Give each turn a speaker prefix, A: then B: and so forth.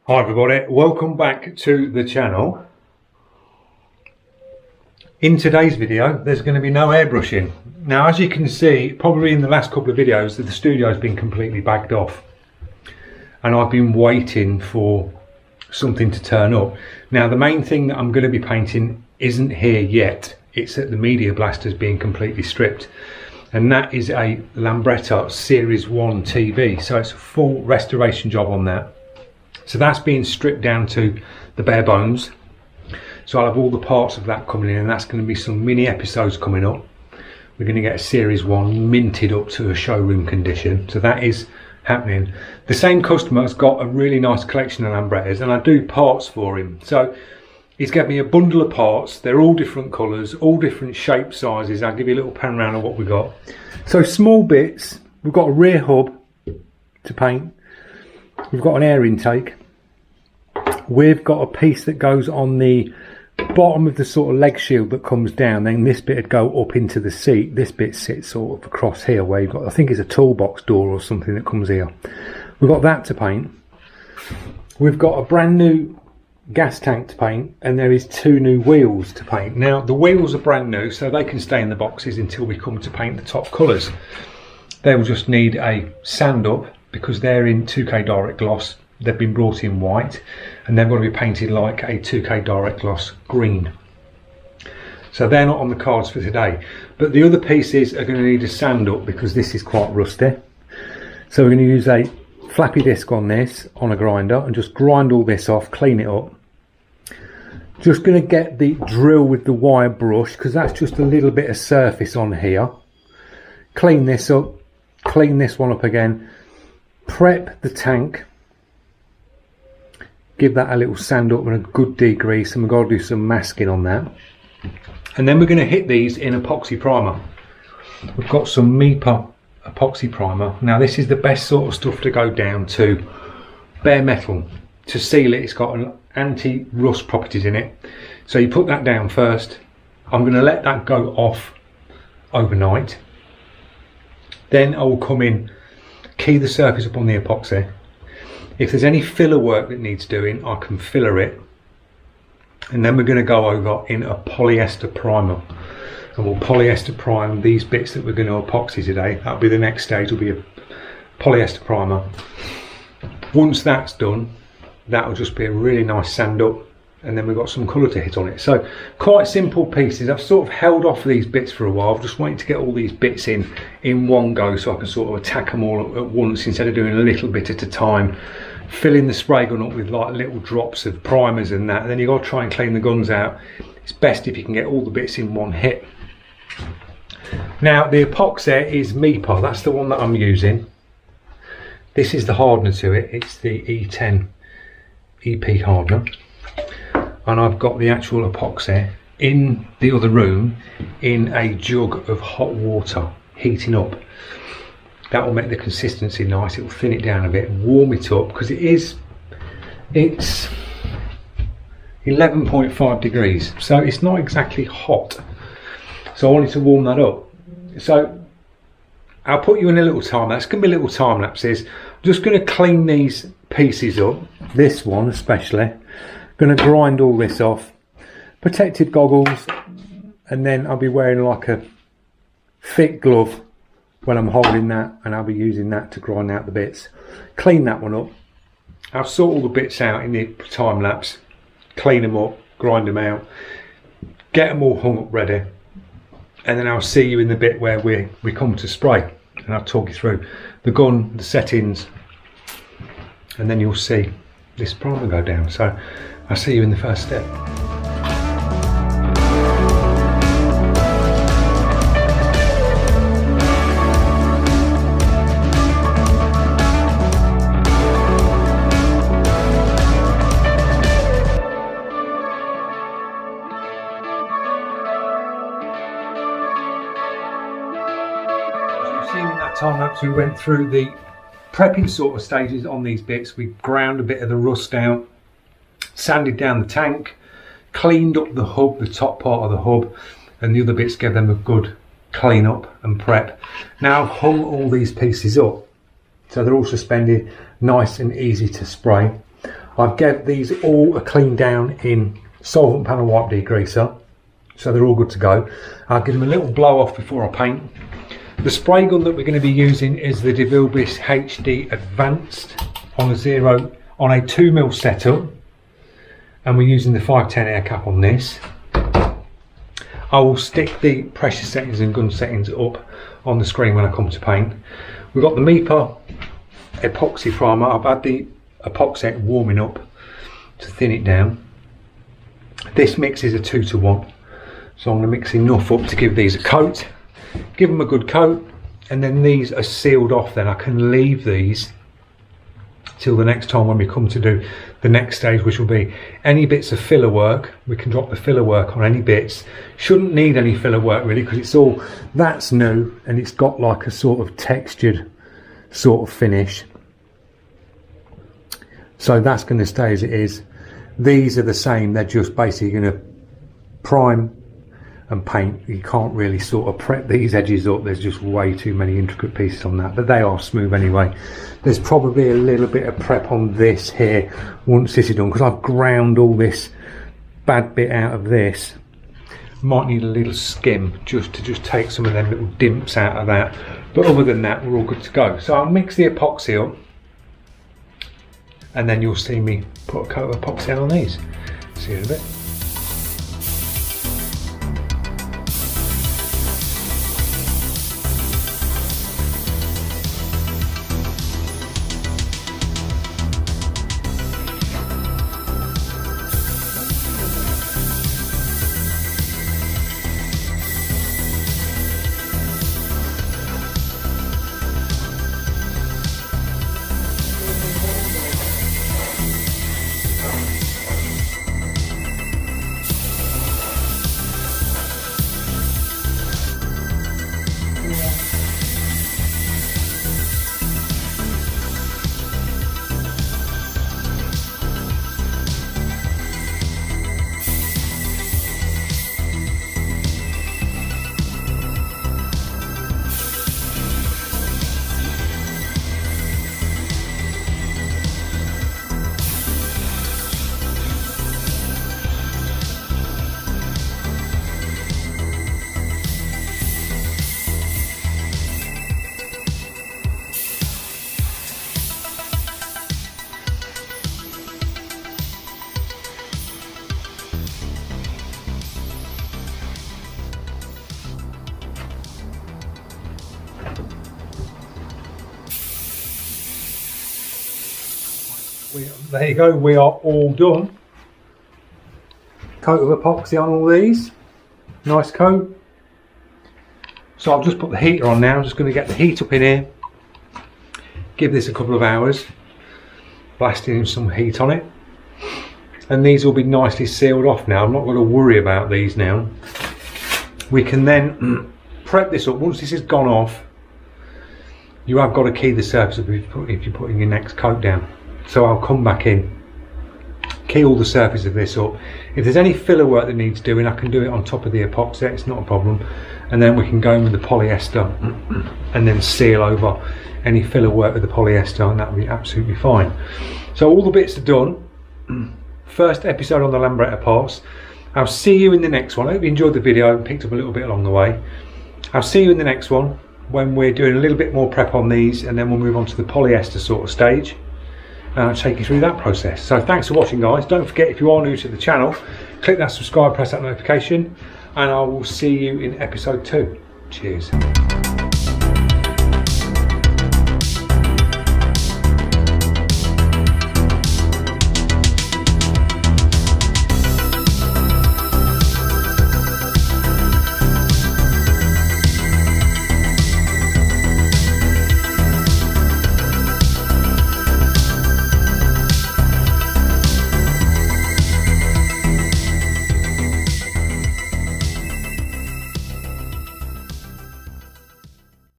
A: Hi everybody, welcome back to the channel. In today's video there's going to be no airbrushing. Now as you can see, probably in the last couple of videos, the studio has been completely bagged off and I've been waiting for something to turn up. Now the main thing that I'm going to be painting isn't here yet. It's that the media blaster is being completely stripped, and that is a Lambretta Series 1 TV, so it's a full restoration job on that. So that's being stripped down to the bare bones. So I'll have all the parts of that coming in, and that's going to be some mini episodes coming up. We're going to get a Series 1 minted up to a showroom condition. So that is happening. The same customer has got a really nice collection of Lambrettas, and I do parts for him. So he's given me a bundle of parts. They're all different colours, all different shape sizes. I'll give you a little panorama of what we got. So small bits. We've got a rear hub to paint. We've got an air intake. We've got a piece that goes on the bottom of the sort of leg shield that comes down. Then this bit would go up into the seat. This bit sits sort of across here where you've got, I think it's a toolbox door or something that comes here. We've got that to paint. We've got a brand new gas tank to paint, and there is 2 new wheels to paint. Now the wheels are brand new, so they can stay in the boxes until we come to paint the top colours. They will just need a sand up because they're in 2K direct gloss. They've been brought in white and they're going to be painted like a 2K direct gloss green. So they're not on the cards for today, but the other pieces are going to need a sand up because this is quite rusty. So we're going to use a flappy disc on this on a grinder and just grind all this off, clean it up. Just going to get the drill with the wire brush because that's just a little bit of surface on here. Clean this up, clean this one up again, prep the tank, give that a little sand up and a good degrease, and we've got to do some masking on that. And then we're going to hit these in epoxy primer. We've got some MIPA epoxy primer. Now this is the best sort of stuff to go down to bare metal. To seal it, it's got an anti-rust properties in it. So you put that down first. I'm going to let that go off overnight. Then I will come in, key the surface up on the epoxy. If there's any filler work that needs doing, I can filler it. And then we're going to go over in a polyester primer. And we'll polyester prime these bits that we're going to epoxy today. That'll be the next stage, will be a polyester primer. Once that's done, that'll just be a really nice sand up. And then we've got some colour to hit on it. So quite simple pieces. I've sort of held off these bits for a while. I've just waiting to get all these bits in one go so I can sort of attack them all at once instead of doing a little bit at a time. Filling the spray gun up with like little drops of primers and that, and then you've got to try and clean the guns out. It's best if you can get all the bits in one hit. Now the epoxy is MIPA, that's the one that I'm using. This is the hardener to it, it's the E10 EP hardener. And I've got the actual epoxy in the other room in a jug of hot water heating up. That will make the consistency nice. It will thin it down a bit, warm it up because it's 11.5 degrees, so it's not exactly hot. So I wanted to warm that up. So I'll put you in a little time lapse. It's going to be little time lapses. I'm just going to clean these pieces up. This one especially. Going to grind all this off. Protective goggles, and then I'll be wearing like a thick glove when I'm holding that, and I'll be using that to grind out the bits. Clean that one up. I'll sort all the bits out in the time lapse, clean them up, grind them out, get them all hung up ready, and then I'll see you in the bit where we come to spray, and I'll talk you through the gun, the settings, and then you'll see this primer go down. So I'll see you in the first step. In that time lapse we went through the prepping sort of stages on these bits. We ground a bit of the rust out, sanded down the tank, cleaned up the hub, the top part of the hub, and the other bits gave them a good clean up and prep. Now I've hung all these pieces up so they're all suspended, nice and easy to spray. I've got these all cleaned down in solvent panel wipe degreaser, so they're all good to go. I'll give them a little blow off before I paint. The spray gun that we're going to be using is the DeVilbiss HD Advanced on a 2mm setup, and we're using the 510 air cap on this. I will stick the pressure settings and gun settings up on the screen when I come to paint. We've got the EPOXY primer. I've had the epoxy warming up to thin it down. This mix is a 2-to-1, so I'm going to mix enough up to give these a coat, give them a good coat, and then these are sealed off. Then I can leave these till the next time when we come to do the next stage, which will be any bits of filler work. We can drop the filler work on any bits. Shouldn't need any filler work really, because it's all, that's new, and it's got like a sort of textured sort of finish, so that's going to stay as it is. These are the same, they're just basically going to prime and paint. You can't really sort of prep these edges up, there's just way too many intricate pieces on that, but they are smooth anyway. There's probably a little bit of prep on this here once this is done, because I've ground all this bad bit out of this. Might need a little skim just to take some of them little dimps out of that, but other than that we're all good to go. So I'll mix the epoxy up, and then you'll see me put a coat of epoxy on these. See you in a bit. There you go, we are all done. Coat of epoxy on all these, nice coat. So I've just put the heater on now. I'm just going to get the heat up in here, give this a couple of hours, blasting some heat on it, and these will be nicely sealed off now. I'm not going to worry about these now. We can then prep this up. Once this has gone off, you have got to key the surface if you're putting your next coat down. So I'll come back in, key all the surface of this up. If there's any filler work that needs doing, I can do it on top of the epoxy, it's not a problem. And then we can go in with the polyester and then seal over any filler work with the polyester, and that'll be absolutely fine. So all the bits are done. First episode on the lambretta parts. I'll see you in the next one. I hope you enjoyed the video and picked up a little bit along the way. I'll see you in the next one when we're doing a little bit more prep on these, and then we'll move on to the polyester sort of stage. And I'll take you through that process. So thanks for watching, guys. Don't forget, if you are new to the channel, click that subscribe, press that notification, and I will see you in episode 2. Cheers.